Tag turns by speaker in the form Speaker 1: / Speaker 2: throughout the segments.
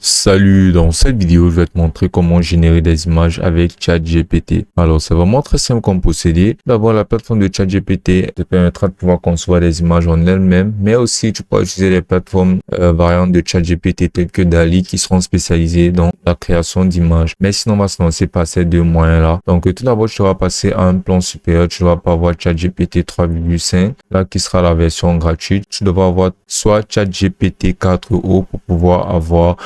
Speaker 1: Salut, dans cette vidéo, je vais te montrer comment générer des images avec ChatGPT. Alors, c'est vraiment très simple comme procédé. D'abord, la plateforme de ChatGPT te permettra de pouvoir concevoir des images en elle-même, mais aussi tu pourras utiliser les plateformes variantes de ChatGPT telles que DALL-E qui seront spécialisées dans la création d'images. Mais sinon, on va se lancer par ces deux moyens-là. Donc, tout d'abord, tu vas passer à un plan supérieur. Tu vas pas avoir ChatGPT 3,5, là qui sera la version gratuite. Tu devras avoir soit ChatGPT 4o pour pouvoir avoir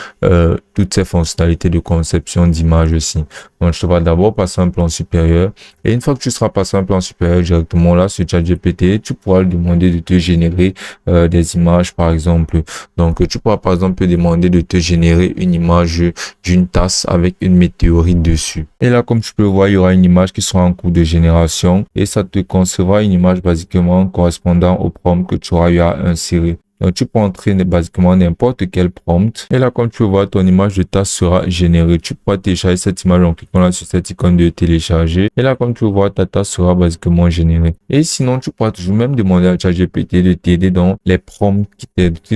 Speaker 1: toutes ces fonctionnalités de conception d'images aussi. Donc, je te vais d'abord passer un plan supérieur. Et une fois que tu seras passé un plan supérieur directement là sur ChatGPT, tu pourras lui demander de te générer des images, par exemple. Donc, tu pourras par exemple demander de te générer une image d'une tasse avec une météorite dessus. Et là, comme tu peux voir, il y aura une image qui sera en cours de génération et ça te concevra une image basiquement correspondant au prompt que tu auras eu à insérer. Donc, tu peux entrer basiquement n'importe quel prompt. Et là, comme tu peux voir, ton image de tasse sera générée. Tu pourras télécharger cette image en cliquant là sur cette icône de télécharger. Et là, comme tu peux voir, ta tasse sera basiquement générée. Et sinon, tu pourras toujours même demander à ChatGPT de t'aider dans les prompts qui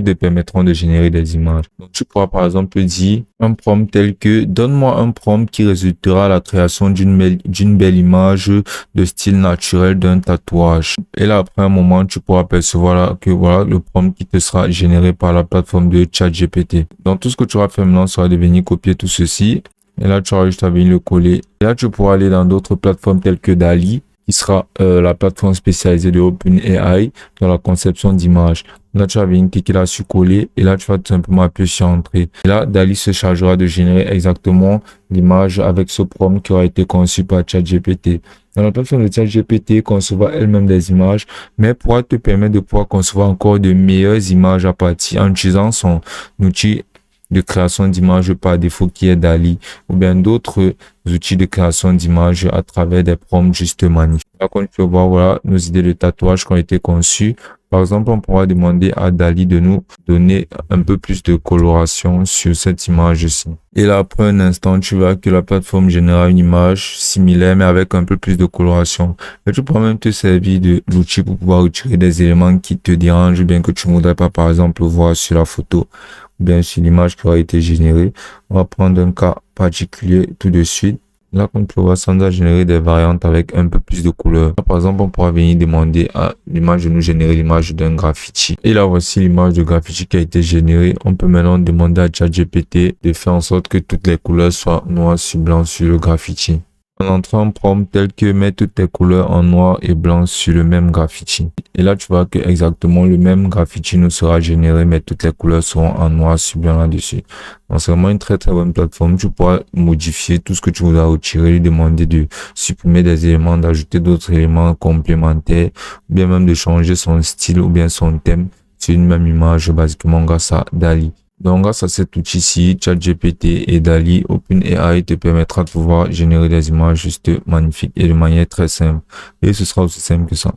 Speaker 1: te permettront de générer des images. Donc, tu pourras par exemple dire un prompt tel que donne-moi un prompt qui résultera à la création d'une belle image de style naturel d'un tatouage. Et là, après un moment, tu pourras percevoir là que voilà le prompt qui te sera généré par la plateforme de ChatGPT. Donc, tout ce que tu auras fait maintenant sera de venir copier tout ceci. Et là, tu auras juste à venir le coller. Et là, tu pourras aller dans d'autres plateformes telles que DALL-E, qui sera la plateforme spécialisée de OpenAI dans la conception d'images. Là, tu vas venir cliquer là sur coller et là, tu vas tout simplement appuyer sur entrée. Et là, DALL-E se chargera de générer exactement l'image avec ce prompt qui aura été conçu par ChatGPT. Dans la plateforme de ChatGPT, concevoir elle-même des images, mais pourra te permettre de pouvoir concevoir encore de meilleures images à partir en utilisant son outil de création d'images par défaut qui est DALL-E ou bien d'autres outils de création d'images à travers des prompts juste magnifiques. Là, comme tu peux voir, voilà nos idées de tatouage qui ont été conçues. Par exemple, on pourra demander à DALL-E de nous donner un peu plus de coloration sur cette image-ci. Et là, après un instant, tu verras que la plateforme générera une image similaire, mais avec un peu plus de coloration. Et tu pourras même te servir de l'outil pour pouvoir retirer des éléments qui te dérangent, bien que tu ne voudrais pas, par exemple, voir sur la photo, ou bien sur l'image qui aura été générée. On va prendre un cas particulier tout de suite. Là, comme tu peux voir, ça nous a généré des variantes avec un peu plus de couleurs. Par exemple, on pourra venir demander à l'image de nous générer l'image d'un graffiti. Et là, voici l'image de graffiti qui a été générée. On peut maintenant demander à ChatGPT de faire en sorte que toutes les couleurs soient noires sur blanc sur le graffiti. En entrant un prompt tel que mettre toutes tes couleurs en noir et blanc sur le même graffiti. Et là, tu vois que exactement le même graffiti nous sera généré, mais toutes les couleurs seront en noir sur blanc là-dessus. Donc, c'est vraiment une très très bonne plateforme. Tu pourras modifier tout ce que tu voudras retirer, lui demander de supprimer des éléments, d'ajouter d'autres éléments complémentaires, ou bien même de changer son style ou bien son thème sur une même image, basiquement grâce à DALL-E. Donc, grâce à cet outil-ci, ChatGPT et DALL-E, OpenAI te permettra de pouvoir générer des images juste magnifiques et de manière très simple. Et ce sera aussi simple que ça.